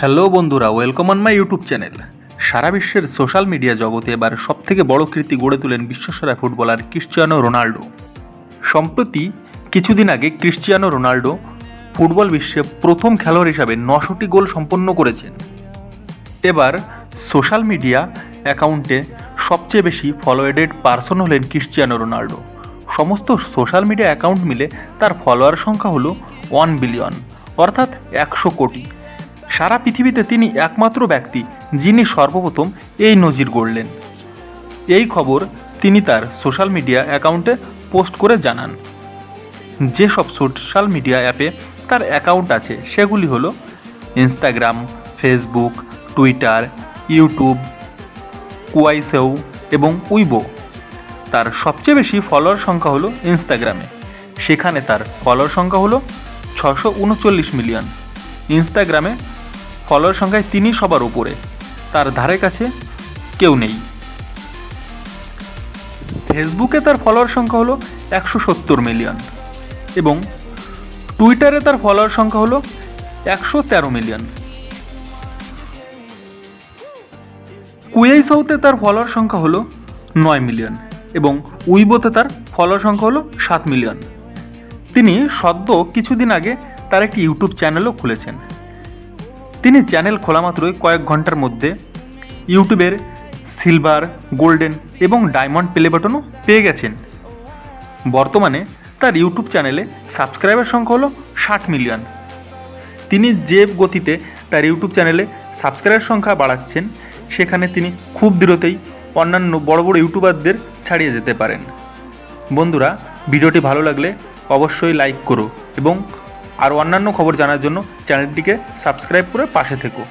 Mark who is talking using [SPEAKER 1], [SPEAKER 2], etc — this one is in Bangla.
[SPEAKER 1] হ্যালো বন্ধুরা, welcome on my YouTube channel. সারা বিশ্বের সোশ্যাল মিডিয়া জগতে এবার সবথেকে বড় কীর্তি গড়ে তোলেন বিশ্বসেরা ফুটবলার ক্রিশ্চিয়ানো রোনাল্ডো। সম্প্রতি কিছুদিন আগে ক্রিশ্চিয়ানো রোনাল্ডো ফুটবল বিশ্বে প্রথম খেলোয়াড় হিসাবে 900টি গোল সম্পন্ন করেছেন। এবার সোশ্যাল মিডিয়া অ্যাকাউন্টে সবচেয়ে বেশি ফলোয়েডেড পারসন হলেন ক্রিশ্চিয়ানো রোনাল্ডো। সমস্ত সোশ্যাল মিডিয়া অ্যাকাউন্ট মিলে তার ফলোয়ার সংখ্যা হলো 1 বিলিয়ন, অর্থাৎ 100 কোটি। সারা পৃথিবীতে তিনি একমাত্র ব্যক্তি যিনি সর্বপ্রথম এই নজির গড়লেন। এই খবর তিনি তার সোশ্যাল মিডিয়া অ্যাকাউন্টে পোস্ট করে জানান। যেসব সোশ্যাল মিডিয়া অ্যাপে তার অ্যাকাউন্ট আছে সেগুলি হলো ইনস্টাগ্রাম, ফেসবুক, টুইটার, ইউটিউব, কুয়াইসেও এবং উইবো। তার সবচেয়ে বেশি ফলোয়ার সংখ্যা হলো ইনস্টাগ্রামে, সেখানে তার ফলোয়ার সংখ্যা হলো 639 মিলিয়ন। ইনস্টাগ্রামে ফলোয়ার সংখ্যায় তিনি সবার উপরে, তার ধারে কাছে কেউ নেই। ফেসবুকে তার ফলোয়ার সংখ্যা হলো 170 মিলিয়ন এবং টুইটারে তার ফলোয়ার সংখ্যা হলো 113 মিলিয়ন। কুয়াইসেওতে তার ফলোয়ার সংখ্যা হলো 9 মিলিয়ন এবং উইবোতে তার ফলোয়ার সংখ্যা হলো 7 মিলিয়ন। তিনি সদ্য কিছুদিন আগে তার একটি ইউটিউব চ্যানেলও খুলেছেন। তিনি চ্যানেল খোলা মাত্রই কয়েক ঘন্টার মধ্যে ইউটিউবের সিলভার, গোল্ডেন এবং ডায়মন্ড প্লে বাটনও পেয়ে গেছেন। বর্তমানে তার ইউটিউব চ্যানেলে সাবস্ক্রাইবার সংখ্যা হলো 60 মিলিয়ন। তিনি যে গতিতে তার ইউটিউব চ্যানেলে সাবস্ক্রাইবার সংখ্যা বাড়াচ্ছেন, সেখানে তিনি খুব দ্রুতই অন্যান্য বড় বড় ইউটিউবারদের ছাড়িয়ে যেতে পারেন। বন্ধুরা, ভিডিওটি ভালো লাগলে অবশ্যই লাইক করো এবং আর অন্যান্য খবর জানার জন্য চ্যানেলটিকে সাবস্ক্রাইব করে পাশে থেকো।